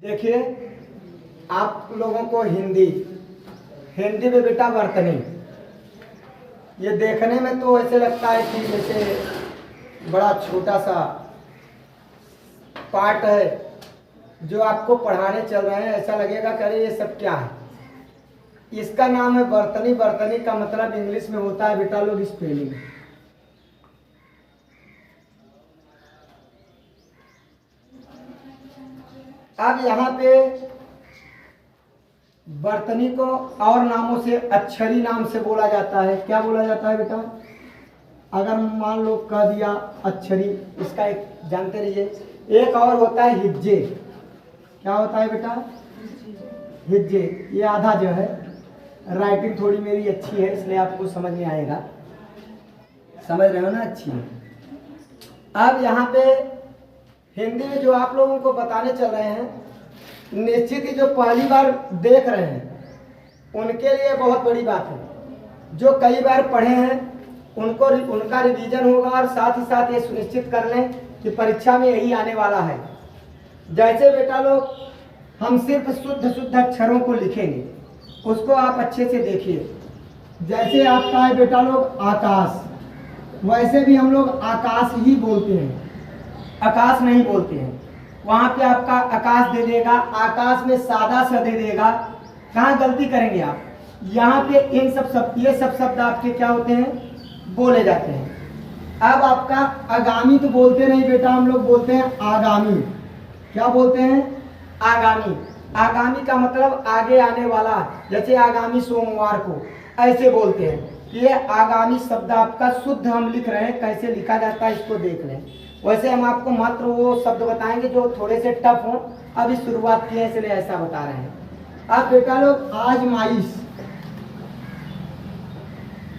देखिए, आप लोगों को हिंदी हिंदी में बेटा वर्तनी, ये देखने में तो ऐसे लगता है कि जैसे बड़ा छोटा सा पार्ट है जो आपको पढ़ाने चल रहे हैं, ऐसा लगेगा कि अरे ये सब क्या है। इसका नाम है वर्तनी। वर्तनी का मतलब इंग्लिश में होता है बेटा लोग स्पेलिंग। अब यहाँ पे वर्तनी को और नामों से अक्षरी नाम से बोला जाता है। क्या बोला जाता है बेटा? अगर मान लो कह दिया अक्षरी, इसका एक जानते रहिए। एक और होता है हिज्जे। क्या होता है बेटा? हिज्जे। ये आधा जो है, राइटिंग थोड़ी मेरी अच्छी है इसलिए आपको समझ में आएगा। समझ रहे हो ना? अच्छी है। अब यहाँ पे हिंदी में जो आप लोगों को बताने चल रहे हैं, निश्चित ही जो पहली बार देख रहे हैं उनके लिए बहुत बड़ी बात है। जो कई बार पढ़े हैं उनका रिवीजन होगा और साथ ही साथ ये सुनिश्चित कर लें कि परीक्षा में यही आने वाला है। जैसे बेटा लोग हम सिर्फ शुद्ध अक्षरों को लिखेंगे, उसको आप अच्छे से देखिए। जैसे आपका है बेटा लोग आकाश, वैसे भी हम लोग आकाश ही बोलते हैं, आकाश नहीं बोलते हैं। वहां पे आपका आकाश दे देगा, आकाश में सादा सा दे देगा। कहाँ गलती करेंगे आप? यहाँ पे इन सब शब्द, ये सब शब्द आपके क्या होते हैं? बोले जाते हैं। अब आपका आगामी तो बोलते नहीं बेटा, हम लोग बोलते हैं आगामी। क्या बोलते हैं? आगामी। आगामी का मतलब आगे आने वाला। जैसे आगामी सोमवार को ऐसे बोलते हैं। ये आगामी शब्द आपका शुद्ध हम लिख रहे हैं, कैसे लिखा जाता है इसको देख लें। वैसे हम आपको मात्र वो शब्द बताएंगे जो थोड़े से टफ हों। अभी शुरुआत की है इसलिए ऐसा बता रहे हैं। अब बेटा लोग आजमाइश,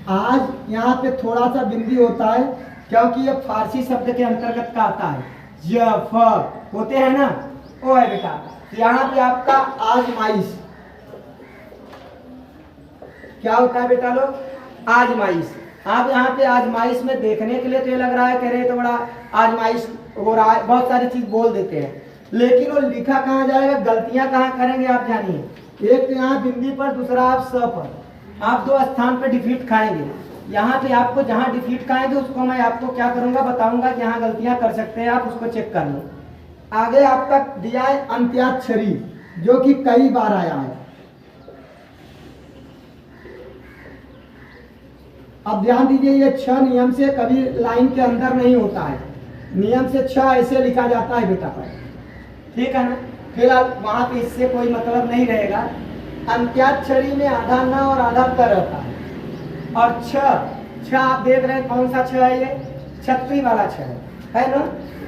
आज यहाँ पे थोड़ा सा बिंदी होता है क्योंकि ये फारसी शब्द के अंतर्गत का आता है। य फ होते हैं ना, वो है बेटा। यहाँ पे आपका आजमाइश क्या होता है बेटा लोग? आजमाइश। आप यहाँ पे आजमाइश में देखने के लिए तो ये लग रहा है कह रहे तो बड़ा आजमाइश हो रहा है, बहुत सारी चीज बोल देते हैं, लेकिन वो लिखा कहाँ जाएगा, गलतियां कहाँ करेंगे आप जानिए। एक तो यहाँ बिंदी पर, दूसरा आप स पर, आप दो स्थान पर डिफीट खाएंगे। यहाँ पे आपको जहाँ डिफीट खाएंगे उसको मैं आपको क्या करूंगा, बताऊंगा कि यहाँ गलतियां कर सकते हैं, आप उसको चेक कर लो। आगे आपका दिया है अंत्याक्षरी, जो कि कई बार आया है। अब ध्यान दीजिए, ये 6 नियम से कभी लाइन के अंदर नहीं होता है। नियम से 6 ऐसे लिखा जाता है बेटा पर, ठीक है ना? फिलहाल वहां पे इससे कोई मतलब नहीं रहेगा। अंत्याक्षरी में आधा न और आधा त रहता है। और 6 आप देख रहे हैं कौन सा 6 है? ये छतरी वाला 6 है ना?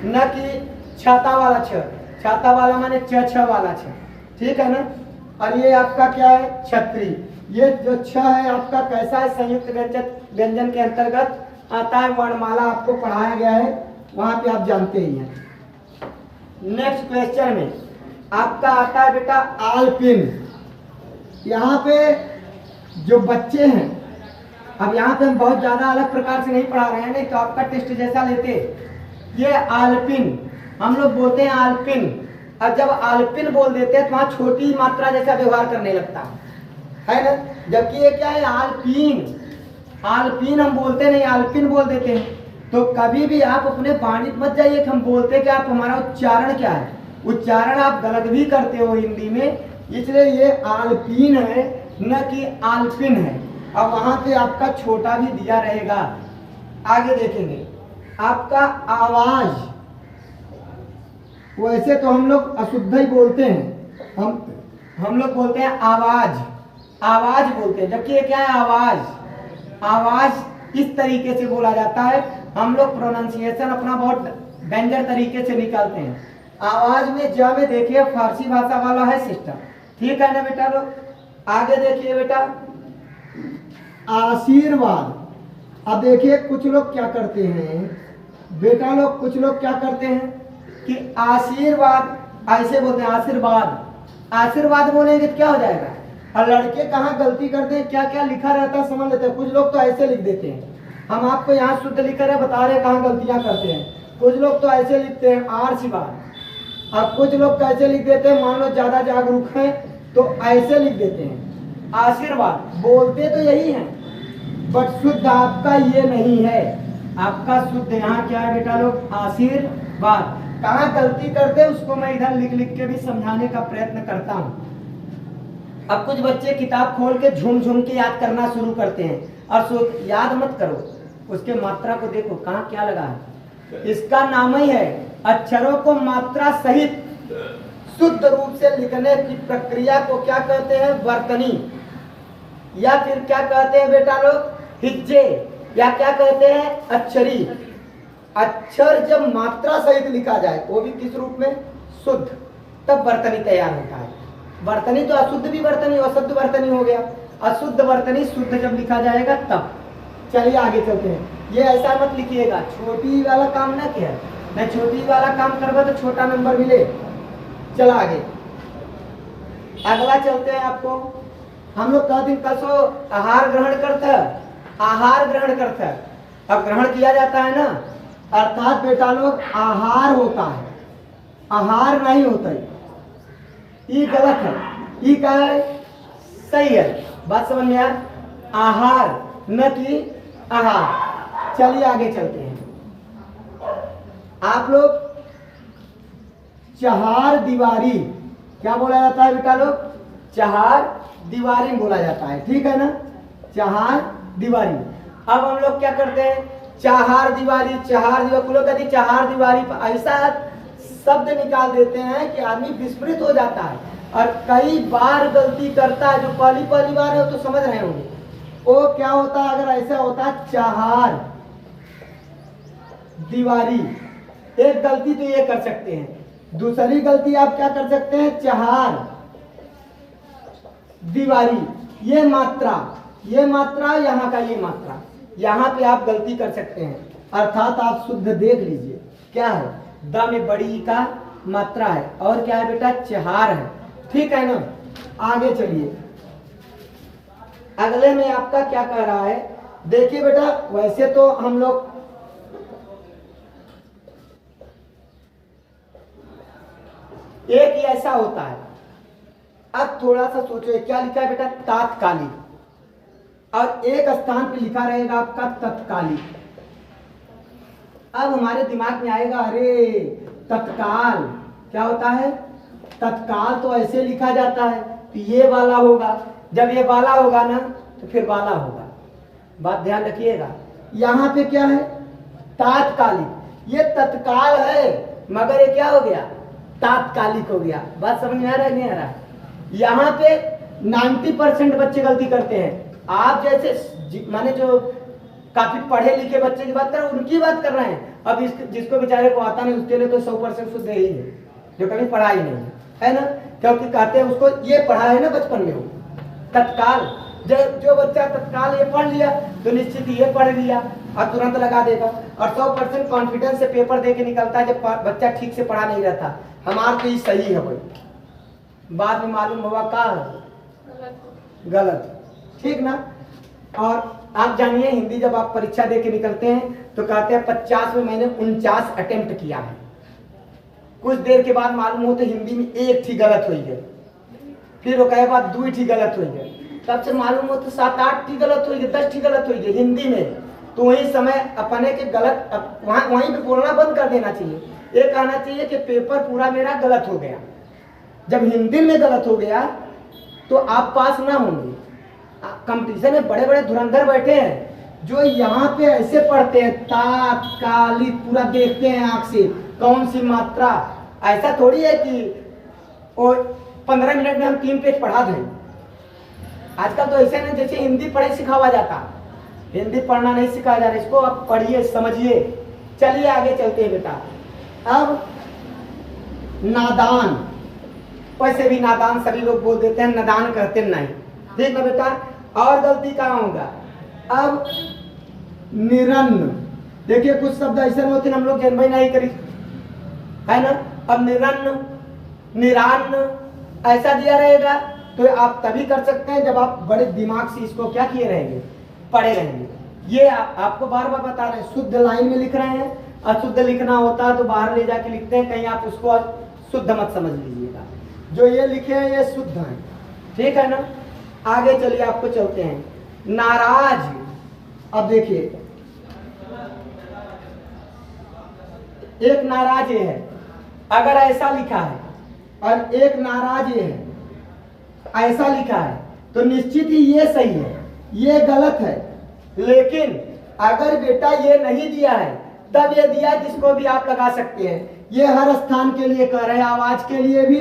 न कि छाता वाला 6। छाता वाला माने छ वाला 6, ठीक है ना? और ये आपका क्या है? छतरी। ये जो 6 है आपका कैसा है? संयुक्त व्यंजन के अंतर्गत आता है। वर्णमाला आपको पढ़ाया गया है, वहां पे आप जानते ही हैं। नेक्स्ट क्वेश्चन में आपका आता है बेटा आलपिन। यहाँ पे जो बच्चे हैं, अब यहाँ पे हम बहुत ज्यादा अलग प्रकार से नहीं पढ़ा रहे हैं, नहीं तो आपका टेस्ट जैसा लेते। ये आलपिन हम लोग बोलते हैं आलपिन। और जब आलपिन बोल देते हैं तो वहां छोटी मात्रा जैसा व्यवहार करने लगता है ना? जबकि ये क्या है? आलपीन। आलपीन हम बोलते नहीं, आलपिन बोल देते हैं। तो कभी भी आप अपने वाणी मत जाइए कि हम बोलते कि आप हमारा उच्चारण क्या है। उच्चारण आप गलत भी करते हो हिंदी में, इसलिए ये आलपीन है न कि आलपिन है। अब वहां पे आपका छोटा भी दिया रहेगा। आगे देखेंगे आपका आवाज। वैसे तो हम लोग अशुद्ध ही बोलते हैं, हम लोग बोलते हैं आवाज, आवाज बोलते हैं, जबकि ये क्या है? आवाज। आवाज इस तरीके से बोला जाता है। हम लोग प्रोनाउंसिएशन अपना बहुत डेंजर तरीके से निकालते हैं। आवाज में ज में देखिए फारसी भाषा वाला है सिस्टम, ठीक है ना बेटा लोग? आगे देखिए बेटा आशीर्वाद। अब देखिए कुछ लोग क्या करते हैं बेटा लोग, कुछ लोग क्या करते हैं कि आशीर्वाद ऐसे बोलते हैं, आशीर्वाद। आशीर्वाद बोलेंगे तो क्या हो जाएगा? और लड़के कहाँ गलती करते हैं, क्या क्या लिखा रहता है समझ लेते हैं। कुछ लोग तो ऐसे लिख देते हैं, हम आपको यहाँ शुद्ध लिख कर बता रहे हैं कहाँ गलतियां करते हैं। कुछ लोग तो ऐसे लिखते हैं आशीर्वाद। अब कुछ लोग कैसे लिख देते हैं, मान लो ज्यादा जागरूक हैं तो ऐसे लिख देते हैं आशीर्वाद, बोलते तो यही हैं बट शुद्ध आपका ये नहीं है। आपका शुद्ध यहाँ क्या है बेटा लोग, आशीर्वाद। कहाँ गलती करते हैं उसको मैं इधर लिख लिख के भी समझाने का प्रयत्न करता हूँ। अब कुछ बच्चे किताब खोल के झूम झूम के याद करना शुरू करते हैं और याद मत करो, उसके मात्रा को देखो कहाँ क्या लगा है। इसका नाम ही है अक्षरों को मात्रा सहित शुद्ध रूप से लिखने की प्रक्रिया को क्या कहते हैं, वर्तनी, या फिर क्या कहते हैं बेटा लोग, हिज्जे, या क्या कहते हैं, अक्षरी। अक्षर जब मात्रा सहित लिखा जाए वो भी किस रूप में, शुद्ध, तब वर्तनी तैयार होता है। वर्तनी तो अशुद्ध भी वर्तनी, अशुद्ध वर्तनी हो गया, अशुद्ध वर्तनी शुद्ध जब लिखा जाएगा तब। चलिए आगे चलते हैं। ये ऐसा मत लिखिएगा छोटी वाला काम ना किया, मैं छोटी वाला काम करवा तो छोटा नंबर मिले। चला आगे, अगला चलते हैं। आपको हम लोग कह दिन कसो आहार ग्रहण करता, आहार ग्रहण करता, अब ग्रहण किया जाता है ना, अर्थात बेटा लोग आहार होता है, आहार नहीं होता है। ये गलत है, ये क्या है, सही है, बात समझ में आया, आहार न कि आहार। चलिए आगे चलते हैं। आप लोग चहार दीवारी क्या बोला जाता है बेटा लोग, चहार दीवारी बोला जाता है, ठीक है ना, चहार दीवारी। अब हम लोग क्या करते हैं, चहार दीवारी, चहार दीवारी, लोग कहते चहार दीवारी पर ऐसा शब्द निकाल देते हैं कि आदमी विस्मृत हो जाता है और कई बार गलती करता है। जो पहली पहली बार है तो समझ रहे होंगे वो क्या होता है, अगर ऐसा होता है चहार दीवारी, एक गलती तो ये कर सकते हैं, दूसरी गलती आप क्या कर सकते हैं, चहार दीवारी, ये मात्रा यहाँ का ये मात्रा, यहाँ पे आप गलती कर सकते हैं। अर्थात आप शुद्ध देख लीजिए क्या है, द में बड़ी ई का मात्रा है और क्या है बेटा, चहार है, ठीक है ना। आगे चलिए, अगले में आपका क्या कह रहा है, देखिए बेटा वैसे तो हम लोग एक ही ऐसा होता है। अब थोड़ा सा सोचो क्या लिखा है बेटा, तात्कालिक, और एक स्थान पे लिखा रहेगा आपका तत्कालिक। अब हमारे दिमाग में आएगा अरे तत्काल क्या होता है, तत्काल तो ऐसे लिखा जाता है तो ये वाला होगा, जब ये वाला होगा ना तो फिर वाला होगा। बात ध्यान रखिएगा, यहाँ पे क्या है, तात्कालिक, ये तत्काल है मगर ये क्या हो गया, तात्कालिक हो गया। बात समझ में आ रहा है नहीं आ रहा। यहाँ पे 90% बच्चे गलती करते हैं। आप जैसे माने जो काफी पढ़े लिखे बच्चे की बात कर रहे हैं, उनकी बात कर रहे हैं। अब जिसको बेचारे को आता नहीं उसके लिए तो 100% शुद्ध ही है, जो कभी पढ़ा ही नहीं है ना, क्योंकि कहते हैं उसको ये पढ़ा है ना बचपन में, वो तत्काल, जो बच्चा तत्काल ये पढ़ लिया तो निश्चित ये पढ़ लिया और तुरंत लगा देगा, और 100% कॉन्फिडेंस से पेपर दे के निकलता है जब बच्चा ठीक से पढ़ा नहीं रहता। हमारा तो ये सही है भाई, बाद में मालूम हुआ का गलत, ठीक ना। और आप जानिए हिंदी जब आप परीक्षा दे के निकलते हैं तो कहते हैं 50 में मैंने 49 अटेम्प्ट किया है, कुछ देर के बाद मालूम हो तो हिंदी में एक ठीक गलत हुई है, फिर वो कहे बाद 2 ठीक गलत हुई है, तब से मालूम हो तो 7-8 ठीक गलत हुई है, 10 ठीक गलत हुई है हिंदी में। तो वही समय अपने के गलत वहीं पे बोलना बंद कर देना चाहिए, ये कहना चाहिए कि पेपर पूरा मेरा गलत हो गया। जब हिंदी में गलत हो गया तो आप पास ना होंगे। कंपटीशन में बड़े बड़े धुरंधर बैठे हैं जो यहाँ पे ऐसे पढ़ते हैं, तात्कालिक पूरा देखते हैं आंख से कौन सी मात्रा। ऐसा थोड़ी है कि और 15 मिनट में हम 3 पेज पढ़ा दें। आजकल तो ऐसे नहीं जैसे हिंदी पढ़े सिखावा जाता, हिंदी पढ़ना नहीं सिखाया जा रहा, इसको आप पढ़िए समझिए। चलिए आगे चलते हैं बेटा। अब नादान, वैसे भी नादान सभी लोग बोल देते हैं, नादान कहते नहीं, ठीक है बेटा। और गलती कहाँ होगा, अब निरन्न, देखिए कुछ शब्द ऐसे होते हैं हम लोग जन्म ही नहीं करी है ना। अब निरन्न, निरान्न ऐसा दिया रहेगा तो आप तभी कर सकते हैं जब आप बड़े दिमाग से इसको क्या किए रहेंगे, पढ़े रहेंगे। ये आपको बार बार बता रहे हैं, शुद्ध लाइन में लिख रहे हैं, अशुद्ध लिखना होता है तो बाहर ले जाके लिखते हैं, कहीं आप उसको शुद्ध मत समझ लीजिएगा। जो ये लिखे हैं ये शुद्ध है, ठीक है ना। आगे चलिए आपको चलते हैं। नाराज, अब देखिए एक नाराज ये है, अगर ऐसा लिखा है और एक नाराज ये है, ऐसा लिखा है तो निश्चित ही ये सही है, ये गलत है। लेकिन अगर बेटा ये नहीं दिया है तब ये दिया जिसको भी आप लगा सकते हैं। ये हर स्थान के लिए कर रहे हैं, आवाज के लिए भी।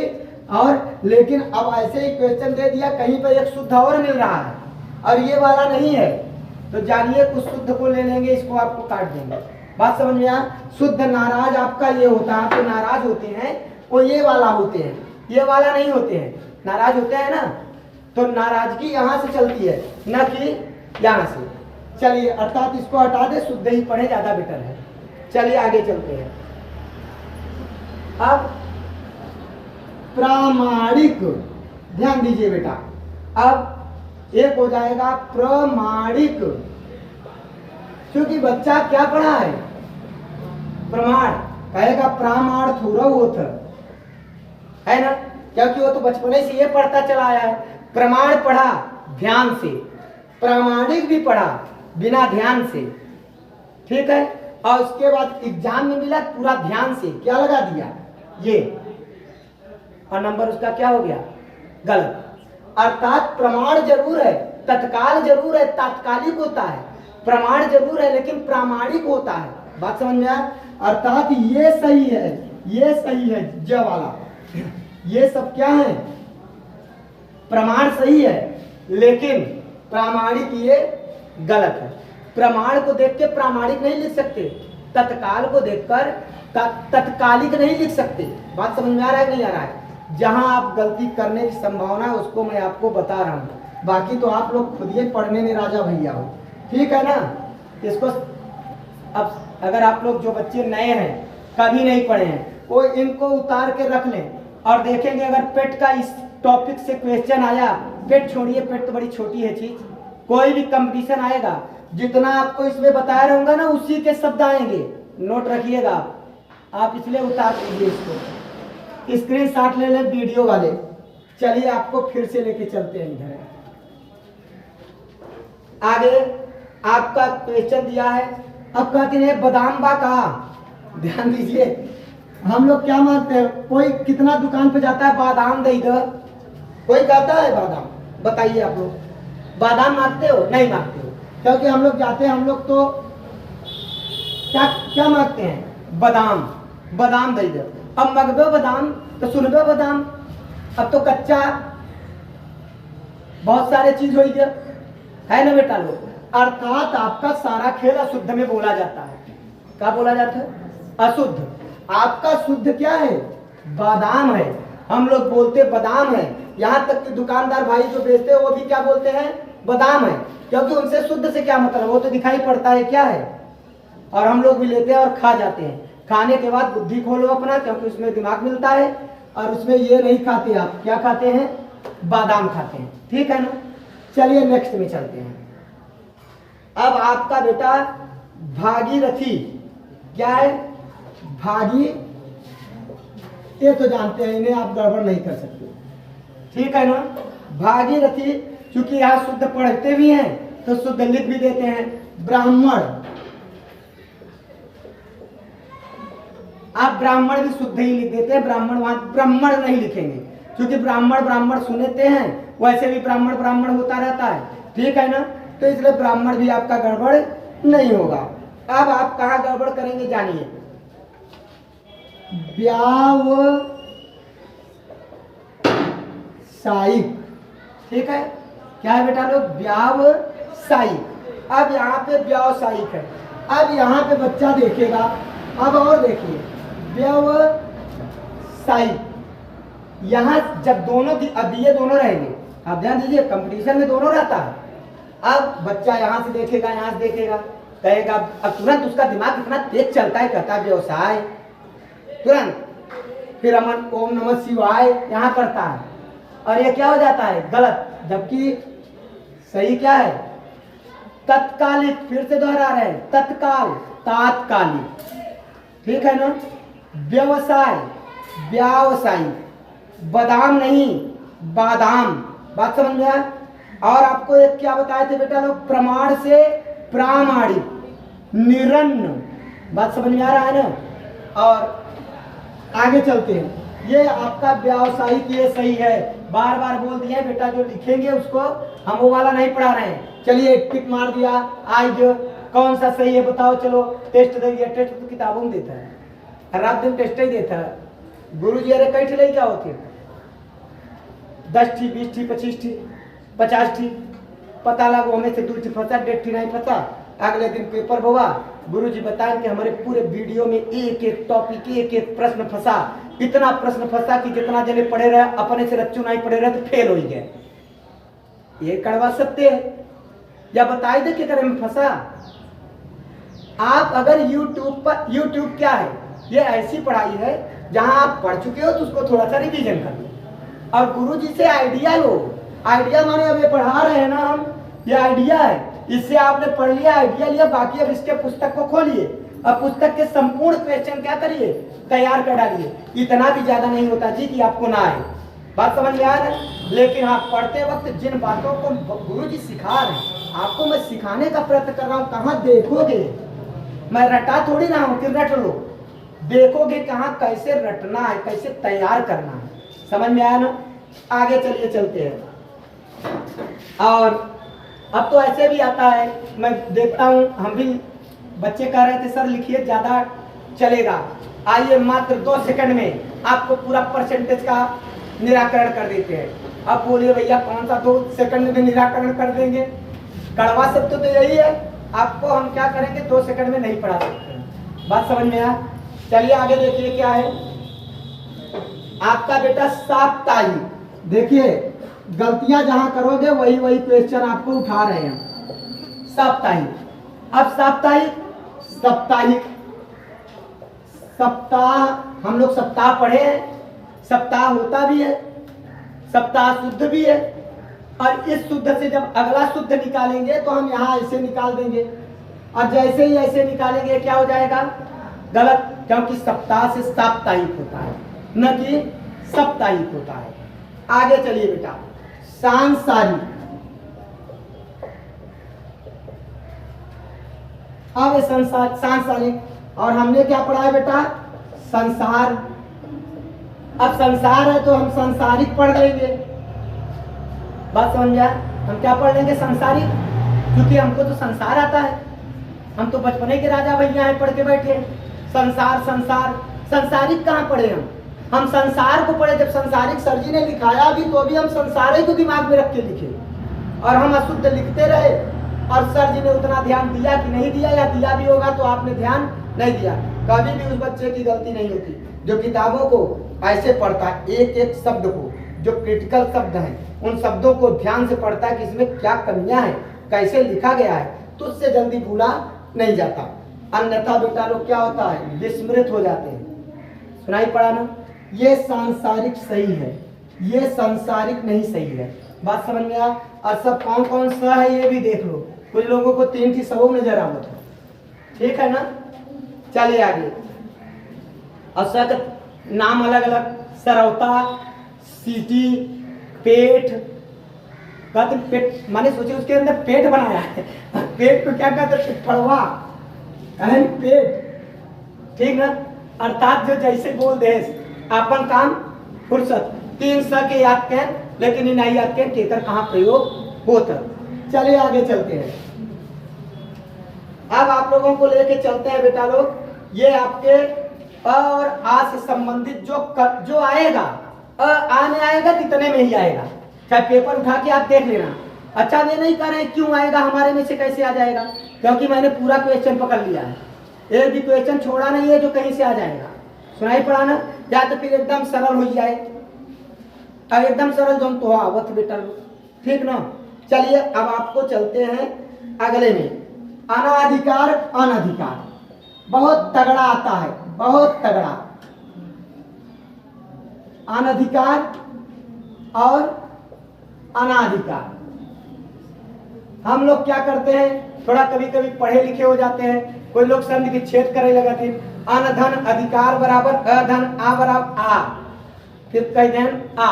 और लेकिन अब ऐसे ही क्वेश्चन दे दिया, कहीं पर एक शुद्ध और मिल रहा है और ये वाला नहीं है, तो जानिए कुछ शुद्ध को ले लेंगे, इसको आपको काट देंगे। बात समझ में आया। शुद्ध नाराज आपका ये होता है, आपके नाराज होते हैं वो ये वाला होते हैं, ये वाला नहीं होते हैं। नाराज होते हैं ना, तो नाराजगी यहाँ से चलती है न कि यहाँ से। चलिए अर्थात इसको हटा दे, शुद्ध ही पढ़े, ज्यादा बेटर है। चलिए आगे चलते हैं। अब प्रामाणिक, ध्यान दीजिए बेटा, अब एक हो जाएगा प्रमाणिक, क्योंकि बच्चा क्या पढ़ा है, प्रमाण। कहेगा प्रमाण थोड़ा होता है ना, क्योंकि वो तो बचपने से ये पढ़ता चला आया है। प्रमाण पढ़ा ध्यान से, प्रामाणिक भी पढ़ा बिना ध्यान से, ठीक है। और उसके बाद एग्जाम में मिला पूरा ध्यान से, क्या लगा दिया ये, और नंबर उसका क्या हो गया, गलत। अर्थात प्रमाण जरूर है, तत्काल जरूर है, तात्कालिक होता है। प्रमाण जरूर है लेकिन प्रामाणिक होता है। बात समझ में आया। अर्थात ये सही है, ये सही है, ज वाला, ये सब क्या है, प्रमाण सही है लेकिन प्रामाणिक ये गलत है। प्रमाण को देख के प्रामाणिक नहीं लिख सकते, तत्काल को देखकर तत्कालिक नहीं लिख सकते। बात समझ में आ रहा है कि नहीं आ रहा है। जहां आप गलती करने की संभावना है उसको मैं आपको बता रहा हूं, बाकी तो आप लोग खुद ही पढ़ने में राजा भैया हो, ठीक है ना। इसको अब अगर आप लोग जो बच्चे नए हैं, कभी नहीं पढ़े हैं, वो इनको उतार के रख लें और देखेंगे अगर पेट का इस टॉपिक से क्वेश्चन आया, पेट छोड़िए, पेट तो बड़ी छोटी है चीज, कोई भी कंपटीशन आएगा, जितना आपको इसमें बताया रहूंगा ना उसी के शब्द आएंगे, नोट रखिएगा आप इसलिए उतार दीजिए इसको, स्क्रीनशॉट ले लें वीडियो वाले। चलिए आपको फिर से लेके चलते हैं इधर। आगे आपका क्वेश्चन दिया है, अब कहते हैं बादाम बा कहा, ध्यान दीजिए। हम लोग क्या मानते हैं, कोई कितना दुकान पे जाता है बादाम दे दो, कोई कहता है बादाम, बताइए आप लोग बादाम मांगते हो, नहीं मांगते हो, क्योंकि हम लोग जाते हैं, हम लोग तो क्या क्या मांगते हैं, बादाम, बादाम दे दो। अब मगबो बादाम तो सुनबो बादाम, अब तो कच्चा बहुत सारे चीज हो गया है ना बेटा लोग। अर्थात आपका सारा खेल अशुद्ध में बोला जाता है। क्या बोला जाता है, अशुद्ध। आपका शुद्ध क्या है, बादाम है, हम लोग बोलते बादाम है। यहाँ तक कि दुकानदार भाई जो बेचते हैं वो भी क्या बोलते हैं, बादाम है, क्योंकि उनसे शुद्ध से क्या मतलब, वो तो दिखाई पड़ता है क्या है, और हम लोग भी लेते हैं और खा जाते हैं। खाने के बाद बुद्धि खोलो अपना, क्योंकि उसमें दिमाग मिलता है, और उसमें ये नहीं खाते, आप क्या खाते हैं, बादाम खाते हैं, ठीक है ना। चलिए नेक्स्ट में चलते हैं। अब आपका बेटा भागीरथी क्या है, भागी, ये तो जानते हैं, इन्हें आप गड़बड़ नहीं कर सकते, ठीक है ना। भागीरथी, क्योंकि यहाँ शुद्ध पढ़ते भी हैं तो शुद्ध लिख भी देते हैं। ब्राह्मण, आप ब्राह्मण भी शुद्ध ही लिख देते हैं, ब्राह्मण वहां ब्राह्मण नहीं लिखेंगे, क्योंकि ब्राह्मण ब्राह्मण सुनते हैं, वैसे भी ब्राह्मण ब्राह्मण होता रहता है, ठीक है ना। तो इसलिए ब्राह्मण भी आपका गड़बड़ नहीं होगा। अब आप कहाँ गड़बड़ करेंगे जानिए, व्यावसायिक, ठीक है, क्या है बेटा लोग, व्यावसायिक। अब यहाँ पे व्यावसायिक है, अब यहाँ पे बच्चा देखेगा, अब और देखिए व्यावसायिक, यहाँ जब दोनों अब ये दोनों रहेंगे, आप ध्यान दीजिए कंपटीशन में दोनों रहता है। अब बच्चा यहाँ से देखेगा, यहाँ से देखेगा, कहेगा, अब तुरंत उसका दिमाग इतना तेज चलता है, कहता है व्यवसाय तुरंत, फिर अमन ओम नमः शिवाय यहाँ करता है, और ये क्या हो जाता है, गलत। जबकि सही क्या है, तत्कालिक, फिर से दोहरा रहे हैं, तत्काल, तात्कालिक, ठीक है ना। व्यवसाय, व्यावसायी, बादाम नहीं बादाम, बात समझ में आया। और आपको एक क्या बताए थे बेटा लोग, प्रमाण से प्रामाणिक, निरन्न, बात समझ में आ रहा है ना। और आगे चलते हैं, ये आपका व्यावसायिक ये सही है, बार बार बोल दिया बेटा, जो लिखेंगे उसको हम वो वाला नहीं पढ़ा रहे हैं। चलिए टिक मार दिया, आज कौन सा सही है बताओ, चलो टेस्ट दे दिया। टेस्ट तो किताबों में देता है, रात दिन टेस्ट ही देता है। गुरु जी अरे कई ठिलाई क्या होती है, 10 ठी 20 ठी 25 ठी 50 ठी, पता लगो हमें से 2 ठी फंसा, 1.5 ठी नहीं फंसा। अगले दिन पेपर हुआ, गुरु जी बताएं कि हमारे पूरे वीडियो में एक एक टॉपिक, एक एक प्रश्न फंसा, इतना प्रश्न फंसा कि जितना जने पढ़े रहे अपने से रच्चू नहीं पढ़े रहे तो फेल हो गए। ये करवा सकते हैं या बताई दे कि करे में फंसा। आप अगर YouTube पर, YouTube क्या है, ये ऐसी पढ़ाई है जहां आप पढ़ चुके हो तो उसको थोड़ा सा रिवीजन कर लो और गुरु जी से आइडिया लो। आइडिया माने अब ये पढ़ा रहे हैं ना हम, ये आइडिया है, इससे आपने पढ़ लिया, आइडिया लिया, बाकी अब इसके पुस्तक को खोलिए, अब पुस्तक के संपूर्ण क्वेश्चन क्या करिए, तैयार कर डालिए। इतना भी ज्यादा नहीं होता जी कि आपको ना आए, बात समझ में आ रहा है। लेकिन आप पढ़ते वक्त जिन बातों को गुरु जी सिखा रहे हैं, आपको मैं सिखाने का प्रयत्न कर रहा हूँ, कहाँ देखोगे, मैं रटा थोड़ी ना हूँ कि रट लो, देखोगे कहाँ कैसे रटना है, कैसे तैयार करना है, समझ में आया ना। आगे चलिए चलते हैं। और अब तो ऐसे भी आता है, मैं देखता हूँ, हम भी बच्चे कह रहे थे सर लिखिए ज्यादा चलेगा, आइए मात्र 2 सेकंड में आपको पूरा परसेंटेज का निराकरण कर देते हैं। अब बोलिए भैया कौन सा 2 सेकंड में निराकरण कर देंगे, कड़वा शब्द तो यही है, आपको हम क्या करेंगे 2 सेकंड में नहीं पढ़ा सकते, बात समझ में आया। चलिए आगे देखिए क्या है आपका बेटा साप्ताहिक। देखिए गलतियां जहां करोगे वही वही क्वेश्चन आपको उठा रहे हैं। साप्ताहिक, अब साप्ताहिक, साप्ताहिक, सप्ताह, हम लोग सप्ताह पढ़े हैं, सप्ताह होता भी है, सप्ताह शुद्ध भी है, और इस शुद्ध से जब अगला शुद्ध निकालेंगे तो हम यहाँ ऐसे निकाल देंगे, और जैसे ही ऐसे निकालेंगे क्या हो जाएगा, गलत, क्योंकि सप्ताह से साप्ताहिक होता है न कि साप्ताहिक होता है। आगे चलिए बेटा, सांसारिक, अब सांसारिक, और हमने क्या पढ़ा है बेटा, संसार। अब संसार है तो हम संसारिक पढ़ लेंगे, बात समझ गया, हम क्या पढ़ लेंगे, संसारिक, क्योंकि हमको तो संसार आता है, हम तो बचपने के राजा भैया हैं, पढ़ के बैठे। संसार संसार, संसारिक कहाँ पढ़े हम संसार को पढ़े, जब संसारिक सर जी ने लिखाया भी तो भी हम संसार ही को दिमाग में रख के लिखे, और हम अशुद्ध लिखते रहे, और सर जी ने उतना ध्यान दिया कि नहीं दिया, या दिया भी होगा तो आपने ध्यान नहीं दिया। कभी भी उस बच्चे की गलती नहीं होती जो किताबों को ऐसे पढ़ता है, एक एक शब्द को, जो क्रिटिकल शब्द हैं उन शब्दों को ध्यान से पढ़ता है कि इसमें क्या कमियां हैं, कैसे लिखा गया है, तो उससे जल्दी भूला नहीं जाता। अन्यथा बेटा लोग क्या होता है, विस्मृत हो जाते हैं। सुनाई पड़ा ना, ये सांसारिक सही है, ये सांसारिक नहीं सही है, बात समझ में आ। और सब कौन कौन सा है ये भी देख लो, कुछ लोगों को 3 थी सबों नजर आवत है, ठीक है ना। चलिए आगे, असक नाम अलग अलग, सरौता, सीटी, पेट, कहते पेट माने सोचे उसके अंदर पेट बनाया है, पेट को क्या कहते हैं, पड़वा, पेट, ठीक ना। अर्थात जो जैसे बोल दे अपन काम फुर्सत, 3 स के याद कर, लेकिन इन याद कर केकर कहाँ प्रयोग होता। चलिए आगे चलते हैं, अब आप लोगों को लेके चलते हैं बेटा लोग, ये आपके अ और आ से संबंधित जो आएगा, आ में आएगा कितने में ही आएगा, चाहे पेपर उठा के आप देख लेना। अच्छा ये नहीं कर रहे क्यों आएगा, हमारे में से कैसे आ जाएगा, क्योंकि मैंने पूरा क्वेश्चन पकड़ लिया है, एक भी क्वेश्चन छोड़ा नहीं है जो कहीं से आ जाएगा। सुनाई पड़ा ना, या तो फिर एकदम सरल हो जाए, अब एकदम सरल जो तो आवत बेटा, ठीक ना। चलिए अब आपको चलते हैं अगले में, अनाधिकार, अनधिकार बहुत तगड़ा आता है, बहुत तगड़ा, अनधिकार और अनाधिकार। हम लोग क्या करते हैं, थोड़ा कभी कभी पढ़े लिखे हो जाते हैं, कोई लोग संधि विच्छेद करे लगा थे, अनधन अधिकार बराबर अधन आ बराबर आ, फिर कह दें आ,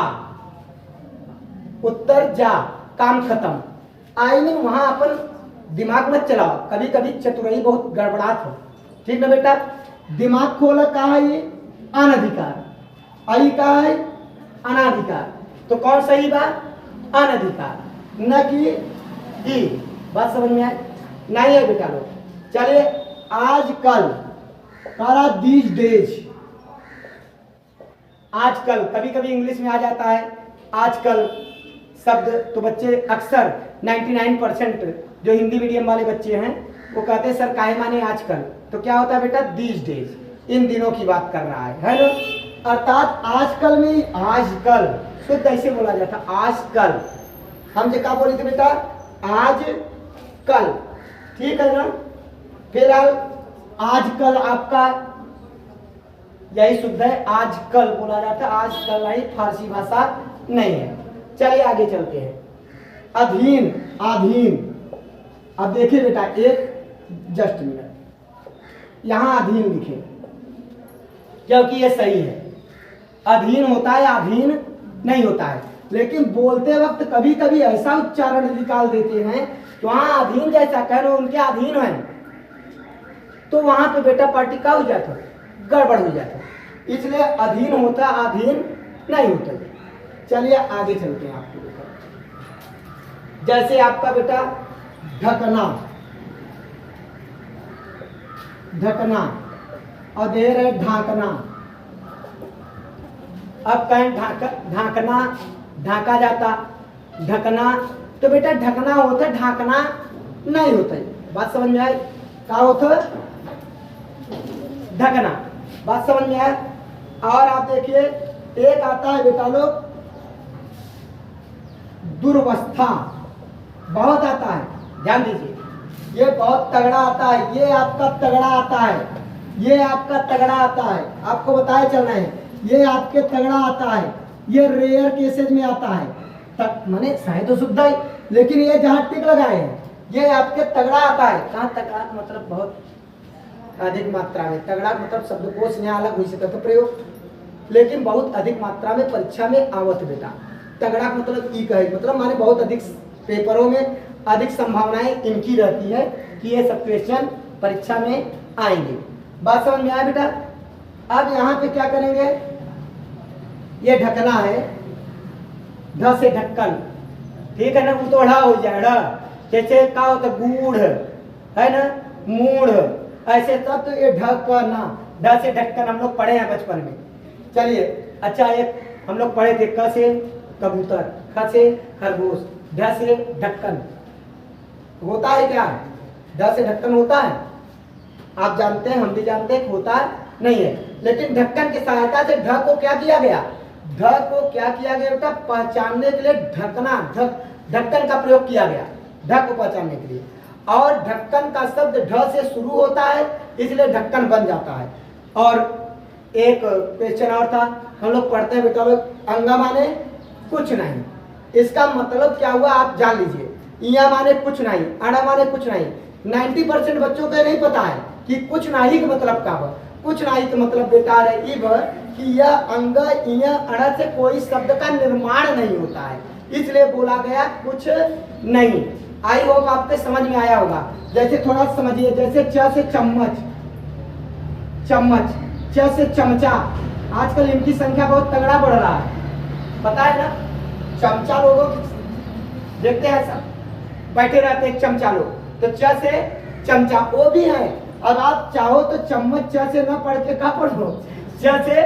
उत्तर जा, काम खत्म। आई मीन वहां अपन दिमाग मत चलाओ, कभी कभी चतुराई बहुत गड़बड़ात हो, ठीक ना बेटा। दिमाग खोला, कहा है ये अनधिकार, आई का है अनाधिकार, तो कौन सही बात, अनधिकार, न कि ई। बात समझ में आए नहीं है बेटा लोग। चलिए आजकल, करा दीज डेज, आजकल कभी कभी इंग्लिश में आ जाता है आजकल शब्द, तो बच्चे अक्सर 99% जो हिंदी मीडियम वाले बच्चे हैं वो कहते हैं सर काहे माने आजकल, तो क्या होता है बेटा दीज डेज, इन दिनों की बात कर रहा है ना। अर्थात आजकल में, आजकल शुद्ध ऐसे बोला जाता, आजकल हम जो क्या बोले थे बेटा, आज कल, ठीक है ना। फिलहाल आजकल आपका यही शुद्ध है, आजकल बोला जाता है, आजकल नहीं, फारसी भाषा नहीं है। चलिए आगे चलते हैं। अधीन, अधीन, अब देखिए बेटा एक जस्ट मिनट, यहां अधीन लिखे क्योंकि ये सही है, अधीन होता है, अधीन नहीं होता है, लेकिन बोलते वक्त कभी कभी ऐसा उच्चारण निकाल देते हैं तो वहां अधीन जैसा कह रहे हो उनके अधीन है, तो वहां पे बेटा पार्टी का हो जाता है, गड़बड़ हो जाता है, इसलिए अधीन होता, अधीन नहीं होता। चलिए आगे चलते हैं आपको बेटा, जैसे आपका बेटा ढकना, ढकना, और दे रहे ढांकना। अब कहें ढांकना, ढांका जाता, ढकना, तो बेटा ढकना होता, ढांकना नहीं होता है। बात समझ में आए, क्या होता ढकना, बात समझ में आए। और आप देखिए एक आता है बेटा लोग दुर्वस्था, बहुत आता है, ध्यान दीजिए, ये बहुत तगड़ा आता है, ये आपका तगड़ा आता है, ये आपका तगड़ा आता है, आपको बताया चलना है, ये आपके तगड़ा आता है, ये रेयर केसेज में आता है, तक माने शायद तो शुद्ध है, लेकिन ये जहां टिक लगाए हैं ये आपके तगड़ा आता है। कहाँ तगड़ा मतलब बहुत अधिक मात्रा में, तगड़ा मतलब शब्दकोश यहाँ अलग हो सकता है प्रयोग, लेकिन बहुत अधिक मात्रा में परीक्षा में आवत बेटा। तगड़ा मतलब ई कहे, मतलब माने बहुत अधिक पेपरों में अधिक संभावनाएं इनकी रहती है कि ये सब क्वेश्चन परीक्षा में आएंगे। बात समझ में आया बेटा। अब यहाँ पे क्या करेंगे, ये ढकना है, ढ से ढक्कन, ठीक है ना, उतोड़ा हो जाएगा, जैसे क्या होता गूढ़ है ना, मूढ़, ऐसे तब तो ये ढकना, ढ से ढक्कन हम लोग पढ़े हैं बचपन में। चलिए अच्छा, एक हम लोग पढ़े थे क से कबूतर, ख से खरगोश, ढ से ढक्कन होता है क्या, ढ से ढक्कन होता है, आप जानते हैं, हम भी जानते हैं होता नहीं है, लेकिन ढक्कन की सहायता से ढ को क्या किया गया, ढ को क्या किया गया बेटा, पहचानने के लिए ढकना, ढक्कन का प्रयोग किया गया, ढ को पहचानने के लिए। और ढक्कन का शब्द ढ से शुरू होता है, इसलिए ढक्कन बन जाता है। और एक क्वेश्चन और था, हम लोग पढ़ते हैं बेटा लोग, अंगा माने कुछ नहीं, इसका मतलब क्या हुआ आप जान लीजिए, इया माने कुछ नहीं, अड़ा माने कुछ नहीं। 90% बच्चों को नहीं पता है कि कुछ नहीं का मतलब क्या है। कुछ नहीं का मतलब बेटा है इब कि यह अंग इया अड़ा से कोई शब्द का निर्माण नहीं होता है, इसलिए बोला गया कुछ नहीं। आई होप आपके समझ में आया होगा। जैसे थोड़ा समझिए, जैसे च से चम्मच, चम्मच, च से चमचा, आजकल इनकी संख्या बहुत तगड़ा बढ़ रहा है, पता है ना। चमचा लोगों देखते हैं सब बैठे रहते हैं चमचा लोग, तो च से चमचा वो भी है। अब आप चाहो तो चम्मच च से न पढ़ के क्या पढ़ो, च से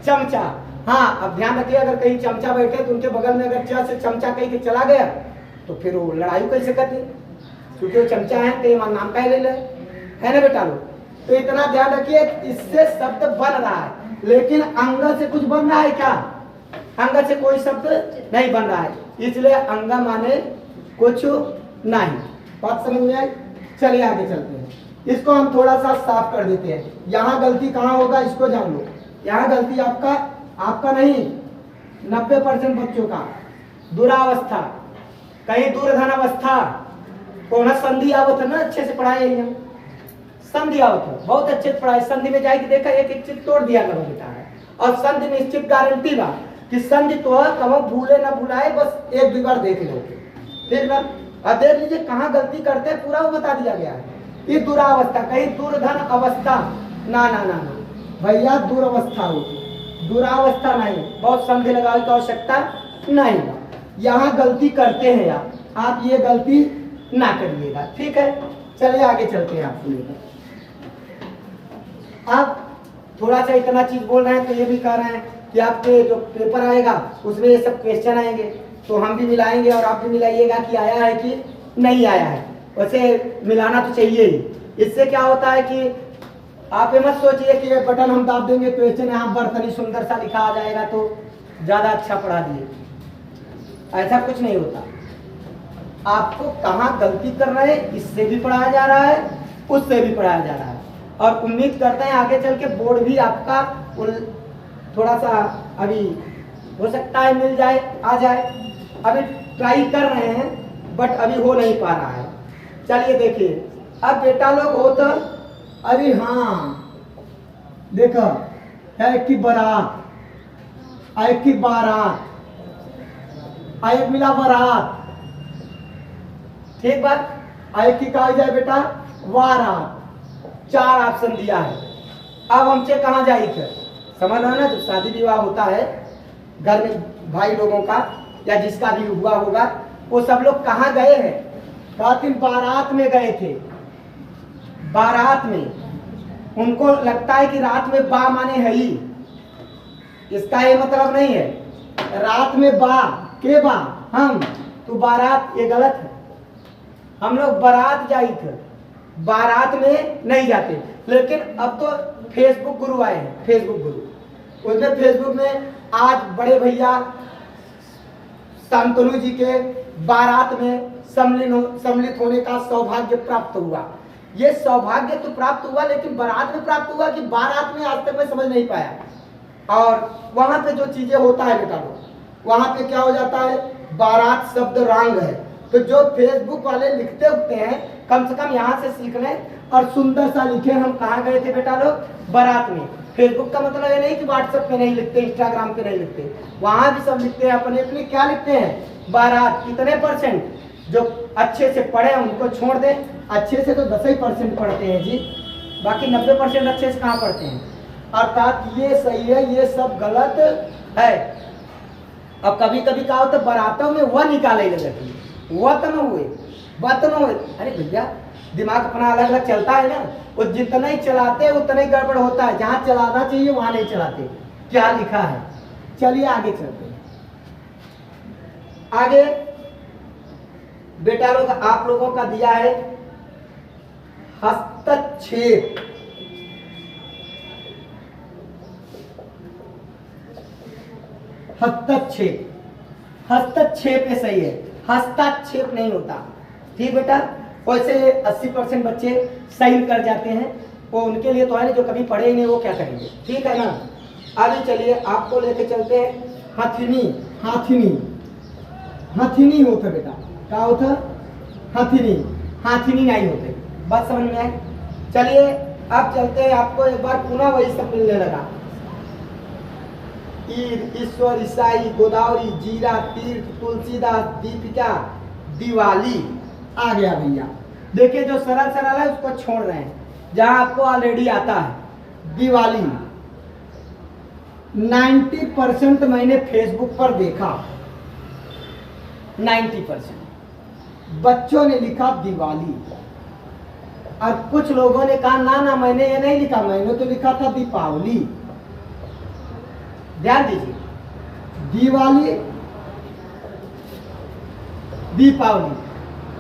चमचा। हाँ अब ध्यान रखिए, अगर कहीं चमचा बैठे तो उनके बगल में अगर च से चमचा कहीं के चला गया तो फिर वो लड़ाई कैसे करती, क्योंकि वो चमचा है तो ये नाम का ले ले, है ना बेटा लोग। तो इतना ध्यान रखिए, इससे शब्द बन रहा है, लेकिन अंग से कुछ बन रहा है क्या, अंग से कोई शब्द नहीं बन रहा है, इसलिए अंग माने कुछ नहीं। बात समझ में आई। चलिए आगे चलते हैं, इसको हम थोड़ा सा साफ कर देते हैं। यहाँ गलती कहाँ होगा इसको जान लो, यहाँ गलती आपका नहीं, 90% बच्चों का। दुरावस्था, कहीं दूरधन अवस्था, कौन संधि आवत है ना, अच्छे से पढ़ाए, संधि आवत बहुत अच्छे से पढ़ाई। संधि में जाएगी देखा एक एक चीज तोड़ दिया करो बेटा है। और संधि निश्चित गारंटी बा कि संधि तो कब भूले ना भुलाए, बस एक 2 बार देख लो, ठीक ना। और देख लीजिए कहाँ गलती करते हैं पूरा वो बता दिया गया है। ये दुरावस्था, कहीं दुर्धन अवस्था ना ना ना ना भैया, दुरावस्था होती, दुरावस्था नहीं, बहुत संधि लगाने की आवश्यकता नहीं। यहाँ गलती करते हैं आप ये गलती ना करिएगा, ठीक है। चलिए आगे चलते हैं आपको लेकर। अब थोड़ा सा इतना चीज बोल रहे हैं तो ये भी कह रहे हैं कि आपके जो पेपर आएगा उसमें ये सब क्वेश्चन आएंगे, तो हम भी मिलाएंगे और आप भी मिलाइएगा कि आया है कि नहीं आया है। वैसे मिलाना तो चाहिए ही। इससे क्या होता है कि आप ये मत सोचिए कि ये बटन हम दाब देंगे क्वेश्चन यहाँ बर्तनी सुंदर सा लिखा आ जाएगा तो ज्यादा अच्छा पढ़ा दिए, ऐसा कुछ नहीं होता। आपको कहाँ गलती कर रहे हैं इससे भी पढ़ाया जा रहा है, उससे भी पढ़ाया जा रहा है। और उम्मीद करते हैं आगे चल के बोर्ड भी आपका थोड़ा सा अभी हो सकता है मिल जाए, आ जाए। अभी ट्राई कर रहे हैं बट अभी हो नहीं पा रहा है। चलिए देखिए अब बेटा लोग हो तो अरे हाँ देखो, एक की बारात, एक की बारात, एक मिला बारात, ठीक बात। एक की कहा जाए बेटा वारात। 4 ऑप्शन दिया है। अब हमसे कहाँ जाए समझ लो ना, जब शादी विवाह होता है घर में भाई लोगों का या जिसका भी हुआ होगा, वो सब लोग कहाँ गए हैं, कहते बारात में गए थे। बारात में उनको लगता है कि रात में बा माने है ही, इसका ये मतलब नहीं है। रात में बा के बा हम तो बारात, ये गलत है। हम लोग बारात जाई थे, बारात में नहीं जाते। लेकिन अब तो फेसबुक गुरु आए हैं, फेसबुक गुरु, उसमें फेसबुक में आज बड़े भैया शांतनु जी के बारात में सम्मिलित होने का सौभाग्य प्राप्त हुआ। ये सौभाग्य तो प्राप्त हुआ, लेकिन बारात में प्राप्त हुआ कि बारात में आज तक मैं समझ नहीं पाया। और वहां पे जो चीजें होता है बेटा लोग, वहां पे क्या हो जाता है, बारात शब्द रंग है। तो जो फेसबुक वाले लिखते उठते हैं कम से कम यहाँ से सीख लें और सुंदर सा लिखे हम कहाँ गए थे बेटा लोग, बारात में। फेसबुक का मतलब ये नहीं कि व्हाट्सएप पे नहीं लिखते, इंस्टाग्राम पे नहीं लिखते, वहां भी सब लिखते हैं अपने अपने। क्या लिखते हैं, बारात। कितने % जो अच्छे से पढ़े उनको छोड़ दें, अच्छे से तो 10% पढ़ते हैं जी, बाकी 90% अच्छे से कहाँ पढ़ते हैं। अर्थात ये सही है, ये सब गलत है। अब कभी कभी क्या होता है बारातों में वह निकाले लगे, वह तो न हुए, वह तो न हुए। अरे भैया दिमाग अपना अलग अलग चलता है ना, वो जितना ही चलाते उतना ही गड़बड़ होता है। जहाँ चलाना चाहिए वहां नहीं चलाते। क्या लिखा है, चलिए आगे चलते हैं। आगे बेटा लोग आप लोगों का दिया है हस्तक्षेप। हस्तक्षेप, हस्तक्षेप ये सही है, हस्तक्षेप नहीं होता, ठीक बेटा। वैसे 80% बच्चे सही कर जाते हैं, वो उनके लिए तो है ना, जो कभी पढ़े ही नहीं वो क्या करेंगे, ठीक है ना। आगे चलिए आपको लेके चलते हैं हथिनी। हाथिनी, हथिनी होता बेटा, क्या होता, हथिनी, हाथिनी नहीं होते। बात समझ में आए। चलिए अब चलते हैं, आपको एक बार पुनः वही सब मिलने लगा। ईद, ईश्वर, ईसाई, गोदावरी, जीरा, तीर्थ, तुलसीदास, दीपिका, दिवाली आ गया भैया। देखिए जो सरल सरल है उसको छोड़ रहे हैं, जहां आपको ऑलरेडी आता है। दिवाली 90% मैंने फेसबुक पर देखा, 90% बच्चों ने लिखा दिवाली, और कुछ लोगों ने कहा ना ना मैंने ये नहीं लिखा, मैंने तो लिखा था दीपावली। ध्यान दीजिए, दिवाली दीपावली।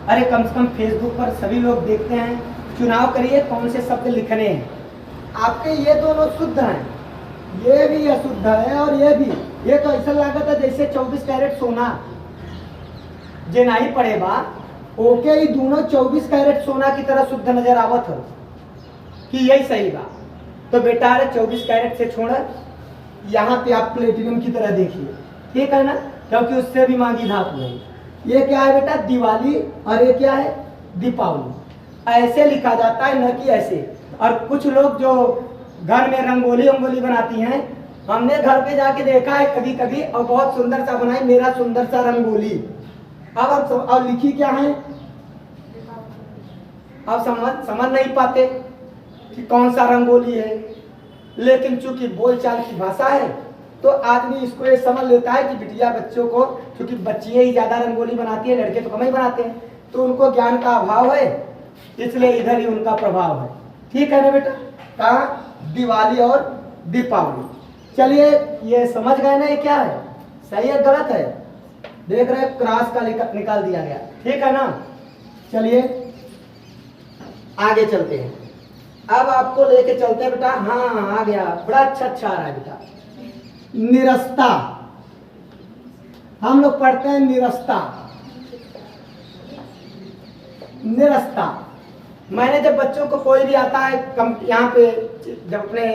अरे कम से कम फेसबुक पर सभी लोग देखते हैं, चुनाव करिए कौन से शब्द लिखने हैं। आपके ये दोनों शुद्ध हैं, ये भी अशुद्ध है और ये भी। ये तो ऐसा लागत है जैसे 24 कैरेट सोना, जे नहीं पड़ेगा ओके ही दोनों 24 कैरेट सोना की तरह शुद्ध नजर आवत हो कि यही सही बा। तो बेटा अरे 24 कैरेट से छोड़, यहाँ पे आप प्लेटिनम की तरह देखिए, ठीक है ना, क्योंकि उससे भी महंगी धातु है। ये क्या है बेटा, दिवाली, और ये क्या है, दीपावली। ऐसे लिखा जाता है, न कि ऐसे। और कुछ लोग जो घर में रंगोली वंगोली बनाती हैं, हमने घर पे जाके देखा है कभी कभी, और बहुत सुंदर सा बनाई, मेरा सुंदर सा रंगोली। अब लिखी क्या है, अब समझ नहीं पाते कि कौन सा रंगोली है, लेकिन चूंकि बोलचाल की भाषा है तो आदमी इसको ये समझ लेता है कि बिटिया बच्चों को, क्योंकि बच्चियां ही ज्यादा रंगोली बनाती है, लड़के तो कम ही बनाते हैं, तो उनको ज्ञान का अभाव है, इसलिए इधर ही उनका प्रभाव है। ठीक है ना बेटा, कहा दिवाली और दीपावली। चलिए ये समझ गए ना ये क्या है, सही है गलत है, देख रहे हैं क्रॉस का निकाल दिया गया, ठीक है ना। चलिए आगे चलते हैं, अब आपको लेके चलते हैं बेटा, हाँ आ गया, बड़ा अच्छा आ रहा है बेटा। निरस्ता, हम लोग पढ़ते हैं निरस्ता। निरस्ता मैंने जब बच्चों को कोई भी आता है यहाँ पे जब अपने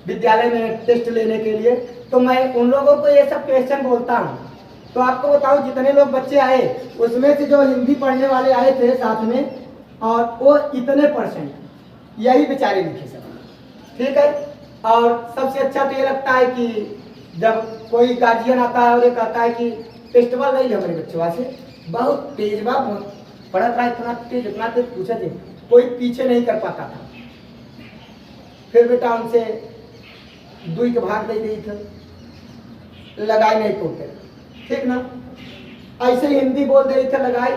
विद्यालय में टेस्ट लेने के लिए, तो मैं उन लोगों को ये सब क्वेश्चन बोलता हूँ। तो आपको बताऊं जितने लोग बच्चे आए उसमें से जो हिंदी पढ़ने वाले आए थे साथ में, और वो इतने परसेंट यही बेचारे लिखे सब, ठीक है। और सबसे अच्छा तो ये लगता है कि जब कोई गार्जियन आता है और ये कहता है कि टेस्टबल नहीं है हमारे बच्चों से, बहुत तेज बा, पढ़ा था इतना तेज पूछे थे, कोई पीछे नहीं कर पाता था। फिर बेटा उनसे दुई के भाग दे दी थी, लगाई नहीं पोते, ठीक ना। ऐसे हिंदी बोल दे थे, लगाई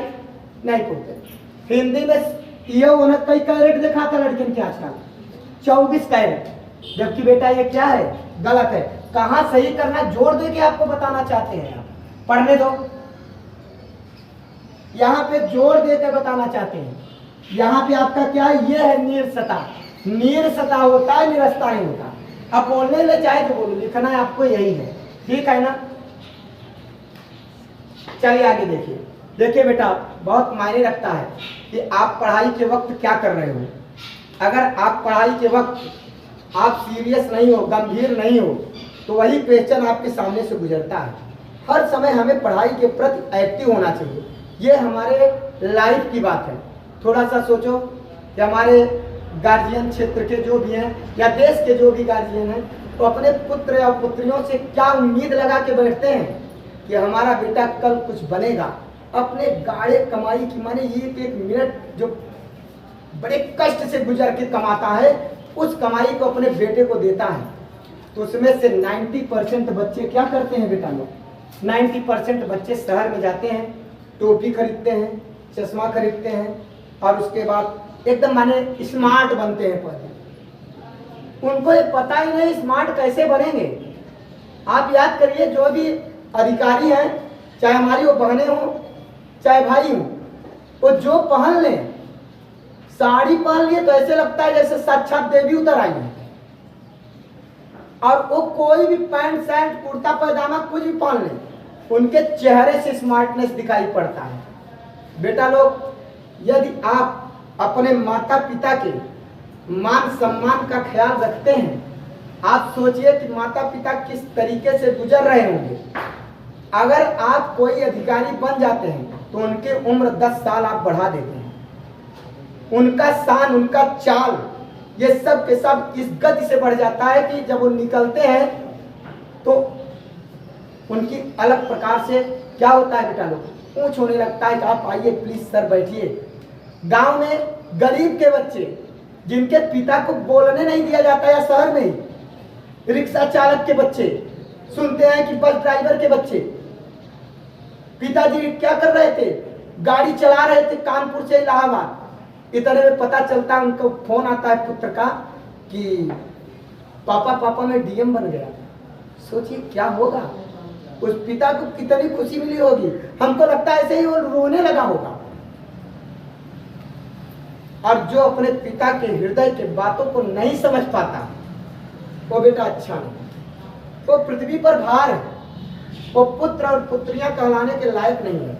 नहीं पोते। हिंदी में ये उन्हें कई कैरेट दिखा था लड़कियों के आजकल 24 कैरेट, जबकि बेटा ये क्या है, गलत है। कहाँ सही करना जोड़ दे के आपको बताना चाहते हैं, आप पढ़ने दो, यहाँ पे जोड़ देकर बताना चाहते हैं। यहाँ पे आपका क्या है, ये है नीरसता। नीरसता होता है, निरस्ता नहीं होता। अब बोलने ले चाहे तो बोलो, लिखना है आपको यही है, ठीक है ना। चलिए आगे देखिए, देखिए बेटा बहुत मायने रखता है कि आप पढ़ाई के वक्त क्या कर रहे हो। अगर आप पढ़ाई के वक्त आप सीरियस नहीं हो, गंभीर नहीं हो, तो वही क्वेश्चन आपके सामने से गुजरता है। हर समय हमें पढ़ाई के प्रति एक्टिव होना चाहिए, ये हमारे लाइफ की बात है। थोड़ा सा सोचो कि हमारे गार्जियन क्षेत्र के जो भी हैं या देश के जो भी गार्जियन हैं, तो अपने पुत्र या पुत्रियों से क्या उम्मीद लगा के बैठते हैं कि हमारा बेटा कल कुछ बनेगा। अपने गाढ़े कमाई की, माने एक मिनट जो बड़े कष्ट से गुजर के कमाता है, उस कमाई को अपने बेटे को देता है। तो उसमें से 90% बच्चे क्या करते हैं बेटा लोग, 90% बच्चे शहर में जाते हैं, टोपी खरीदते हैं, चश्मा खरीदते हैं, और उसके बाद एकदम माने स्मार्ट बनते हैं। पहले उनको ये पता ही नहीं स्मार्ट कैसे बनेंगे। आप याद करिए, जो भी अधिकारी हैं, चाहे हमारी वो बहनें हों चाहे भाई हों, वो जो पहन लें, साड़ी पहन लिए तो ऐसे लगता है जैसे साक्षात देवी उतर आई है। और वो कोई भी पैंट शर्ट कुर्ता पैजामा कुछ भी पहन ले, उनके चेहरे से स्मार्टनेस दिखाई पड़ता है। बेटा लोग, यदि आप अपने माता पिता के मान सम्मान का ख्याल रखते हैं, आप सोचिए कि माता पिता किस तरीके से गुजर रहे होंगे। अगर आप कोई अधिकारी बन जाते हैं तो उनकी उम्र 10 साल आप बढ़ा देते हैं। उनका शान, उनका चाल, ये सब के सब इस गति से बढ़ जाता है कि जब वो निकलते हैं तो उनकी अलग प्रकार से क्या होता है बेटा लोग, पूछ होने लगता है कि आप आइए प्लीज सर बैठिए। गांव में गरीब के बच्चे जिनके पिता को बोलने नहीं दिया जाता, या शहर में ही रिक्शा चालक के बच्चे, सुनते हैं कि बस ड्राइवर के बच्चे, पिताजी क्या कर रहे थे, गाड़ी चला रहे थे कानपुर से इलाहाबाद। इतने में पता चलता है, उनको फोन आता है पुत्र का कि पापा मैं डीएम बन गया। सोचिए क्या होगा, उस पिता को कितनी खुशी मिली होगी। हमको लगता है ऐसे ही वो रोने लगा होगा। और जो अपने पिता के हृदय के बातों को नहीं समझ पाता, वो बेटा अच्छा नहीं, वो पृथ्वी पर भार है, वो पुत्र और पुत्रियां कहलाने के लायक नहीं है।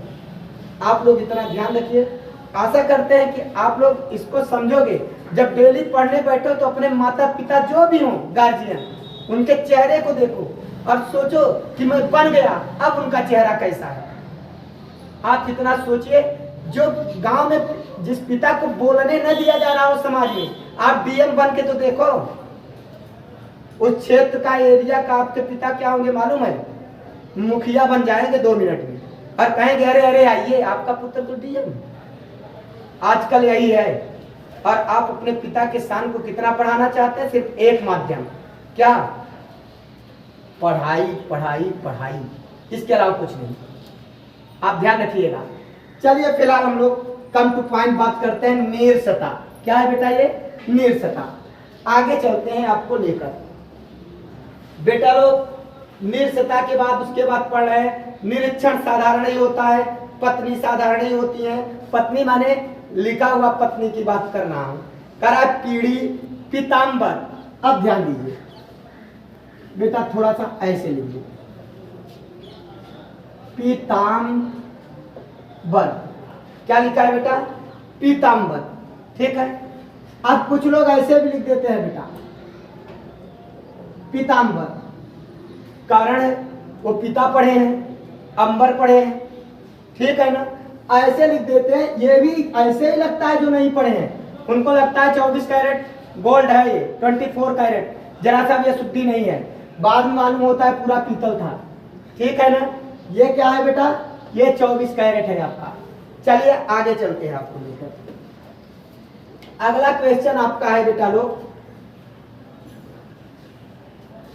आप लोग इतना ध्यान रखिए। आशा करते हैं कि आप लोग इसको समझोगे। जब डेली पढ़ने बैठो तो अपने माता पिता जो भी हों गार्जियन, उनके चेहरे को देखो और सोचो कि मैं बन गया, अब उनका चेहरा कैसा है। आप इतना सोचिए, जो गांव में जिस पिता को बोलने न दिया जा रहा हो समाज में, आप डीएम बन के तो देखो, उस क्षेत्र का एरिया का आपके पिता क्या होंगे मालूम है? मुखिया बन जाएंगे 2 मिनट में और कहेंगे अरे अरे आइए आपका पुत्र तो डीएम। आजकल यही है। और आप अपने पिता के शान को कितना बढ़ाना चाहते हैं? सिर्फ एक माध्यम, क्या? पढ़ाई पढ़ाई पढ़ाई, इसके अलावा कुछ नहीं। आप ध्यान रखिएगा। चलिए फिलहाल हम लोग कम टू पॉइंट बात करते हैं। नीरसता क्या है बेटा? ये नीरसता। आगे चलते हैं आपको लेकर। बेटा लोग नीरसता के बाद उसके बाद पढ़ रहे हैं निरीक्षण साधारण ही होता है, पत्नी साधारण ही होती है। पत्नी माने लिखा हुआ पत्नी की बात करना हूं। करा पीढ़ी पीताम्बर। अब ध्यान दीजिए बेटा, थोड़ा सा ऐसे लीजिए, पीताम्बर। क्या लिखा है बेटा? पीताम्बर। ठीक है। अब कुछ लोग ऐसे भी लिख देते हैं बेटा पीताम्बर, कारण वो पिता पढ़े हैं, अंबर पढ़े हैं, ठीक है ना? ऐसे लिख देते हैं। ये भी ऐसे ही लगता है जो नहीं पढ़े हैं, उनको लगता है 24 कैरेट गोल्ड है, ये 24 कैरेट, जरा सा भी शुद्धि नहीं है। बाद में मालूम होता है पूरा पीतल था। ठीक है ना? ये क्या है बेटा? ये 24 कैरेट है आपका। चलिए आगे चलते हैं आपको लेकर। अगला क्वेश्चन आपका है बेटा लोग,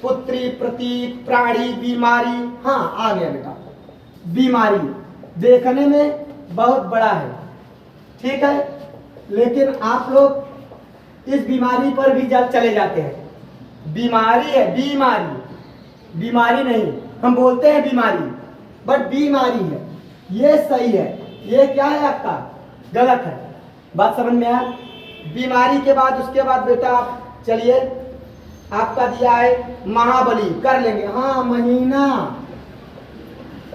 पुत्री प्रतीक प्राणी बीमारी। हाँ आ गया बेटा। बीमारी देखने में बहुत बड़ा है, ठीक है, लेकिन आप लोग इस बीमारी पर भी जब चले जाते हैं। बीमारी है, बीमारी, बीमारी नहीं, हम बोलते हैं बीमारी, बट बीमारी है, ये सही है। ये क्या है आपका? गलत है। बात समझ में आया? बीमारी के बाद उसके बाद बेटा आप चलिए, आपका दिया है महाबली, कर लेंगे। हाँ महीना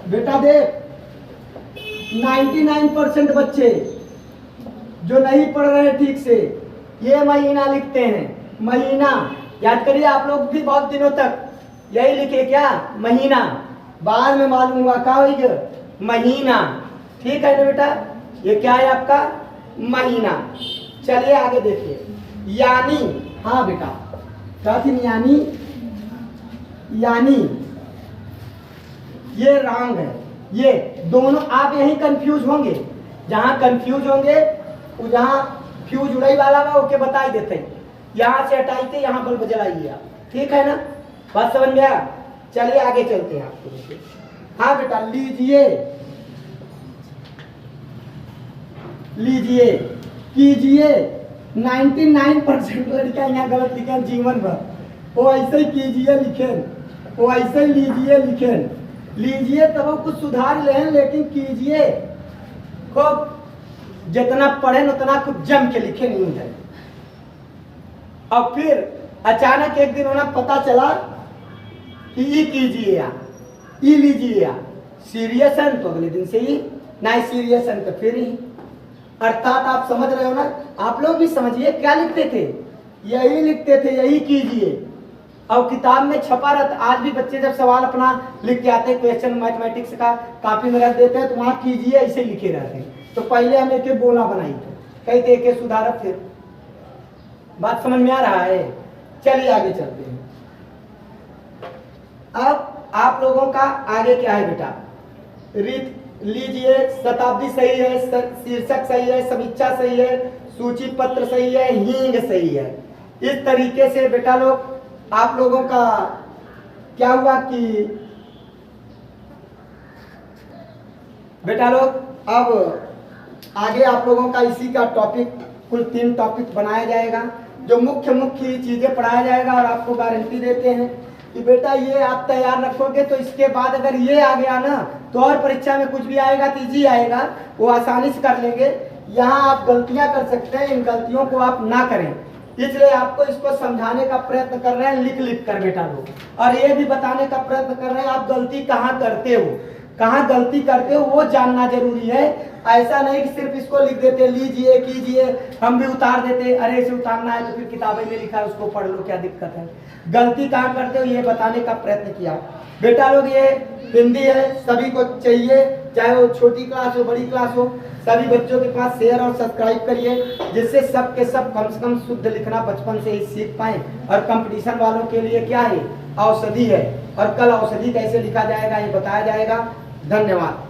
बेटा देख, 99% बच्चे जो नहीं पढ़ रहे ठीक से ये महीना लिखते हैं। महीना याद करिए, आप लोग भी बहुत दिनों तक यही लिखे क्या? महीना। बाद में मालूम हुआ क्या होगा? महीना। ठीक है ना बेटा? ये क्या है आपका? महीना। चलिए आगे देखिए, यानी। हाँ बेटा, क्या थी यानी? यानी ये रॉन्ग है। ये दोनों आप यही कंफ्यूज होंगे, जहां कंफ्यूज होंगे वो जहां फ्यूज उड़ाई वाला ना ओके बता ही देते हैं, यहां से हटाई थे यहां बल्ब जलाइए आप। ठीक है ना? बात समझ में आया? चलिए आगे चलते हैं आपको देखिए। हाँ बेटा लीजिए, लीजिए, कीजिए। 99% लड़कियां यहाँ गलत लिखे जीवन भर। वो ऐसे ही कीजिए लिखे, वो ऐसे ही लीजिए लिखे। लीजिए तब वो कुछ सुधार लें, लेकिन कीजिए खूब जितना पढ़े उतना कुछ जम के लिखे नहीं है। और फिर अचानक एक दिन उन्हें पता चला कि ये कीजिए या ये लीजिए या सीरियस है तो अगले दिन से ही, ना सीरियस है तो फिर ही। अर्थात आप समझ रहे हो ना? आप लोग भी समझिए, क्या लिखते थे? यही लिखते थे, यही कीजिए। और किताब में छपा रहता। आज भी बच्चे जब सवाल अपना लिख के आते हैं, क्वेश्चन मैथमेटिक्स का कॉपी में रख देते हैं, तो वहां कीजिए ऐसे लिखे रहते हैं। तो पहले हम एक बोला बनाई थे, कहते एक सुधारक। फिर बात समझ में आ रहा है? चलिए आगे चलते हैं। अब आप लोगों का आगे क्या है बेटा? रीत लीजिए, शताब्दी सही है, शीर्षक सही है, समीक्षा सही है, सूची पत्र सही है, हींग सही है। इस तरीके से बेटा लोग आप लोगों का क्या हुआ कि बेटा लोग अब आगे आप लोगों का इसी का टॉपिक, कुल 3 टॉपिक बनाया जाएगा, जो मुख्य मुख्य चीजें पढ़ाया जाएगा। और आपको गारंटी देते हैं कि बेटा ये आप तैयार रखोगे तो इसके बाद अगर ये आ गया ना तो और परीक्षा में कुछ भी आएगा तो इजी आएगा, वो आसानी से कर लेंगे। यहाँ आप गलतियां कर सकते हैं, इन गलतियों को आप ना करें, इसलिए आपको इसको समझाने का प्रयत्न कर रहे हैं लिख लिख कर बेटा लोग। और ये भी बताने का प्रयत्न कर रहे हैं आप गलती कहाँ करते हो, कहाँ गलती करते हो वो जानना जरूरी है। ऐसा नहीं कि सिर्फ इसको लिख देते लीजिए कीजिए, हम भी उतार देते, अरे इसे उतारना है तो फिर किताबें में लिखा है उसको पढ़ लो, क्या दिक्कत है। गलती कहाँ करते हो ये बताने का प्रयत्न किया बेटा लोग। ये हिंदी है, सभी को चाहिए, चाहे वो छोटी क्लास हो बड़ी क्लास हो, सभी बच्चों के पास शेयर और सब्सक्राइब करिए, जिससे सब के सब कम से कम शुद्ध लिखना बचपन से ही सीख पाएं। और कंपटीशन वालों के लिए क्या है, औषधि है, और कल औषधि कैसे लिखा जाएगा ये बताया जाएगा। धन्यवाद।